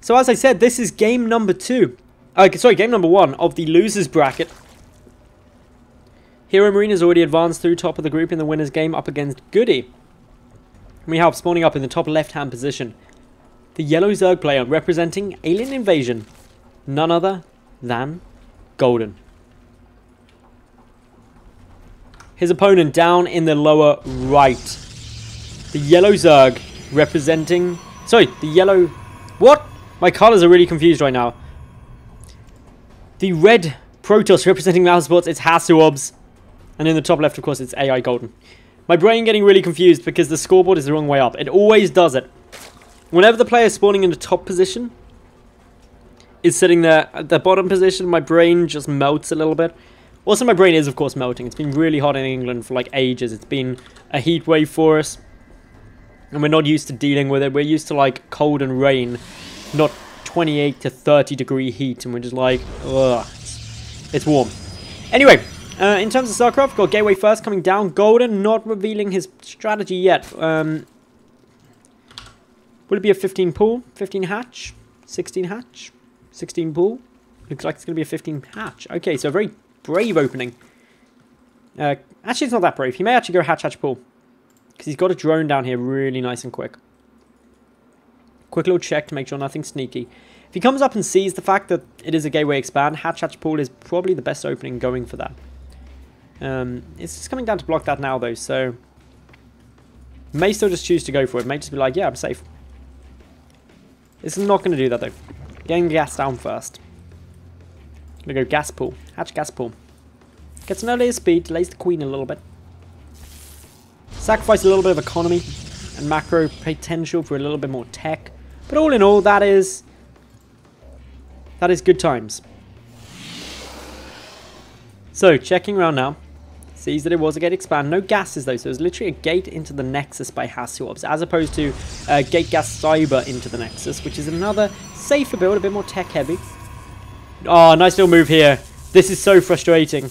So as I said, this is game number 2. Game number 1 of the losers bracket. Hero Marine has already advanced through top of the group in the winners game up against Goody. We have spawning up in the top left-hand position the yellow Zerg player representing Alien Invasion. None other than Golden. His opponent down in the lower right. The yellow Zerg representing... Sorry, the yellow... What? My colors are really confused right now. The red Protoss representing Madals Sports, it's HasuObs. And in the top left, of course, it's AI Golden. My brain getting really confused because the scoreboard is the wrong way up. It always does it. Whenever the player spawning in the top position is sitting there at the bottom position, my brain just melts a little bit. Also, my brain is, of course, melting. It's been really hot in England for, like, ages. It's been a heat wave for us. And we're not used to dealing with it. We're used to, like, cold and rain. Not 28 to 30 degree heat. And we're just like, ugh. It's warm. Anyway, in terms of StarCraft, got Gateway first coming down. Golden not revealing his strategy yet. Will it be a 15 pool? 15 hatch? 16 hatch? 16 pool? Looks like it's going to be a 15 hatch. Okay, so a very brave opening. Actually, it's not that brave. He may actually go hatch pool. Because he's got a drone down here really nice and quick. Quick little check to make sure nothing's sneaky. If he comes up and sees the fact that it is a gateway expand, hatch pool is probably the best opening going for that. It's just coming down to block that now though, so... May still just choose to go for it. May just be like, yeah, I'm safe. It's not going to do that though. Getting gas down first. Gonna go gas pool. Hatch gas pool. Gets an earlier speed, delays the queen a little bit. Sacrifice a little bit of economy and macro potential for a little bit more tech. But all in all, that is good times. So, checking around now. Sees that it was a gate expand. No gases though, so it was literally a gate into the Nexus by HasuObs, as opposed to a gate gas cyber into the Nexus, which is another safer build, a bit more tech heavy. Oh, nice little move here. This is so frustrating.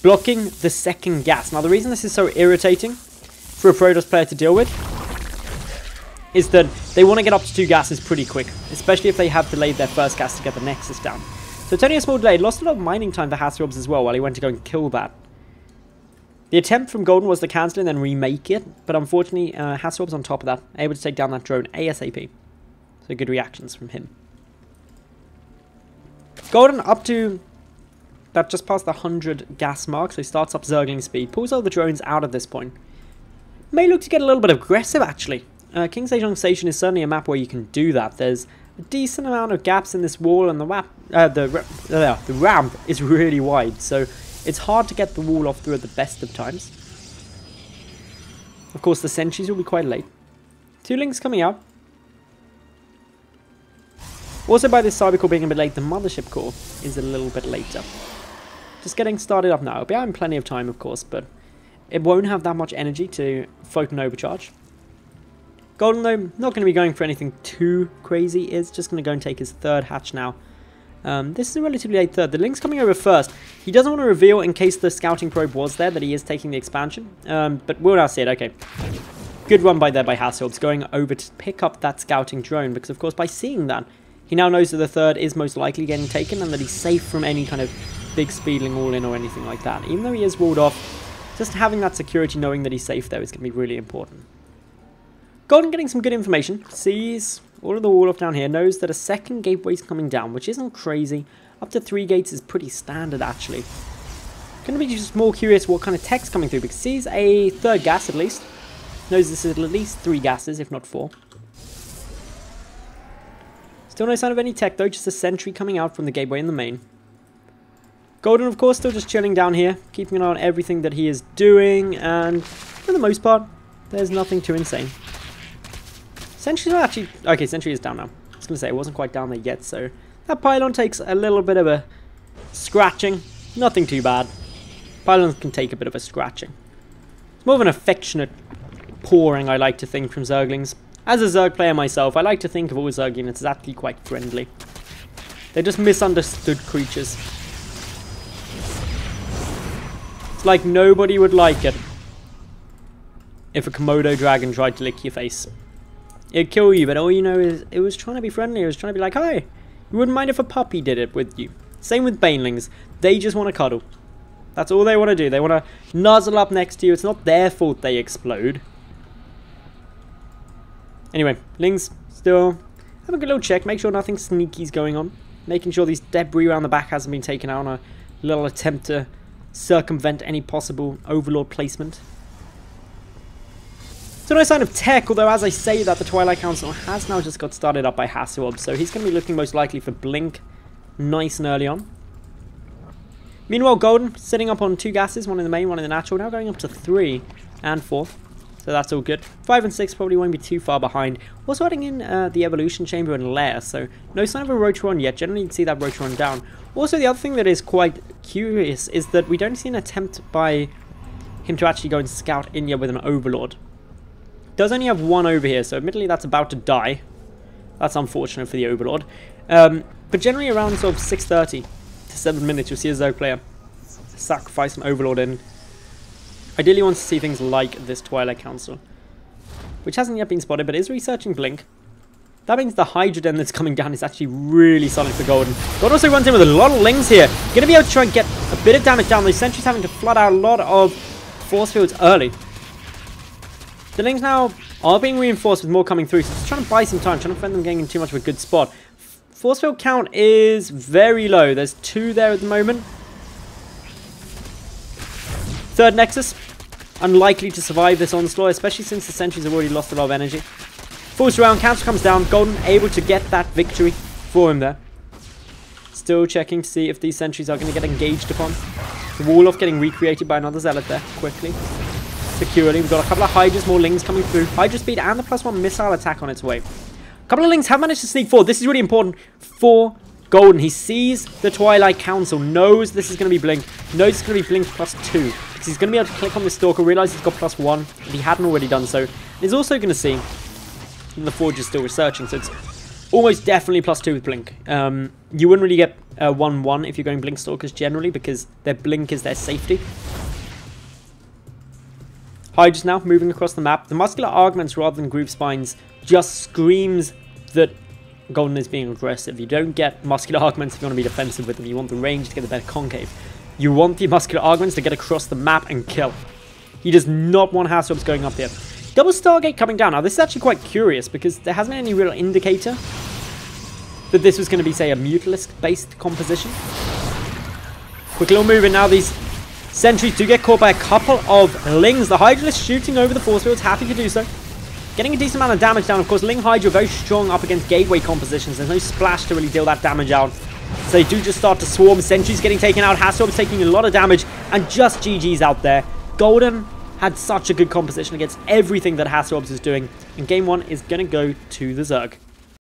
Blocking the second gas. Now, the reason this is so irritating for a Protoss player to deal with is that they want to get up to 2 gases pretty quick, especially if they have delayed their first gas to get the Nexus down. So it's only a small delay. It lost a lot of mining time for HasuObs as well while he went to go and kill that. The attempt from Golden was to cancel and then remake it, but unfortunately, HasuObs on top of that, able to take down that drone ASAP. So good reactions from him. Golden up to that just past the 100 gas mark, so he starts up Zergling speed, pulls all the drones out at this point. May look to get a little bit aggressive actually. King's Age Station is certainly a map where you can do that. There's a decent amount of gaps in this wall, and the ramp is really wide, so it's hard to get the wall off through at the best of times. Of course, the sentries will be quite late. 2 links coming out. Also, by this cyber core being a bit late, the mothership core is a little bit later. Just getting started up now. It'll be out in plenty of time, of course, but it won't have that much energy to Photon Overcharge. Golden, though, not going to be going for anything too crazy. Is just going to go and take his 3rd hatch now. This is a relatively late 3rd. The link's coming over first. He doesn't want to reveal, in case the scouting probe was there, that he is taking the expansion. But we'll now see it. Okay. Good run by HasuObs, going over to pick up that scouting drone. Because, of course, by seeing that, he now knows that the 3rd is most likely getting taken and that he's safe from any kind of big speedling all-in or anything like that. Even though he is walled off, just having that security, knowing that he's safe there is going to be really important. Golden getting some good information. Sees all of the wall off down here. Knows that a second gateway is coming down, which isn't crazy. Up to 3 gates is pretty standard, actually. Going to be just more curious what kind of tech's coming through, because sees a 3rd gas at least. Knows this is at least 3 gases, if not 4. Still no sign of any tech though, just a sentry coming out from the gateway in the main. Golden, of course, still just chilling down here, keeping an eye on everything that he is doing, and for the most part, there's nothing too insane. Sentry's not actually... Okay, sentry is down now. I was going to say, it wasn't quite down there yet, so that pylon takes a little bit of a scratching. Nothing too bad. Pylons can take a bit of a scratching. It's more of an affectionate pouring, I like to think, from Zerglings. As a Zerg player myself, I like to think of all Zerg units as actually quite friendly. They're just misunderstood creatures. It's like nobody would like it if a Komodo dragon tried to lick your face. it'd kill you, but all you know is it was trying to be friendly. It was trying to be like, hi, you wouldn't mind if a puppy did it with you. Same with banelings. They just want to cuddle. That's all they want to do. They want to nuzzle up next to you. It's not their fault they explode. Anyway, Lings still having a good little check. Make sure nothing sneaky's going on. Making sure these debris around the back hasn't been taken out on a little attempt to circumvent any possible Overlord placement. So no sign of tech, although as I say that, the Twilight Council has now just got started up by HasuObs, so he's going to be looking most likely for Blink nice and early on. Meanwhile, Golden sitting up on 2 gases, one in the main, one in the natural, now going up to 3 and 4. So that's all good. 5 and 6 probably won't be too far behind. Also adding in the Evolution Chamber and Lair, so no sign of a Rotron yet. Generally you'd see that Rotron down. Also the other thing that is quite curious is that we don't see an attempt by him to actually go and scout in yet with an Overlord. Does only have 1 over here, so admittedly that's about to die. That's unfortunate for the Overlord. But generally around sort of 6:30 to 7 minutes you'll see a Zerg player sacrifice an Overlord in. Ideally wants to see things like this Twilight Council, which hasn't yet been spotted, but is researching Blink. That means the Hydra Den that's coming down is actually really solid for Golden. God also runs in with a lot of Lings here. Going to be able to try and get a bit of damage down. Those sentries having to flood out a lot of force fields early. The Lings now are being reinforced with more coming through, so just trying to buy some time, trying to prevent them getting in too much of a good spot. Force field count is very low. There's 2 there at the moment. Third Nexus, unlikely to survive this onslaught, especially since the sentries have already lost a lot of energy. Force around, Council comes down, Golden able to get that victory for him there. Still checking to see if these sentries are going to get engaged upon. The wall off getting recreated by another Zealot there, quickly. Securely, we've got a couple of Hydras, more Lings coming through. Hydra speed and the +1 missile attack on its way. A couple of Lings have managed to sneak forward. This is really important for Golden. He sees the Twilight Council, knows this is going to be Blink, knows it's going to be Blink +2. Because he's going to be able to click on this Stalker, realise he's got +1, if he hadn't already done so. He's also going to see the Forge is still researching, so it's almost definitely +2 with Blink. You wouldn't really get 1-1 if you're going Blink Stalkers generally, because their Blink is their safety. Hydra's now moving across the map. The muscular augments rather than groove spines just screams that Golden is being aggressive. You don't get muscular augments if you want to be defensive with them. You want the range to get the better concave. You want the muscular augments to get across the map and kill. He does not want HasuObs going up here. Double Stargate coming down. Now this is actually quite curious because there hasn't been any real indicator that this was going to be, say, a Mutalisk based composition. Quick little move in now. These sentries do get caught by a couple of Lings. The Hydra is shooting over the force fields, happy to do so. Getting a decent amount of damage down. Of course, Ling Hydra very strong up against gateway compositions. There's no splash to really deal that damage out. So they do just start to swarm. Sentries getting taken out. HasuObs taking a lot of damage. And just GG's out there. Golden had such a good composition against everything that HasuObs is doing. And game 1 is going to go to the Zerg.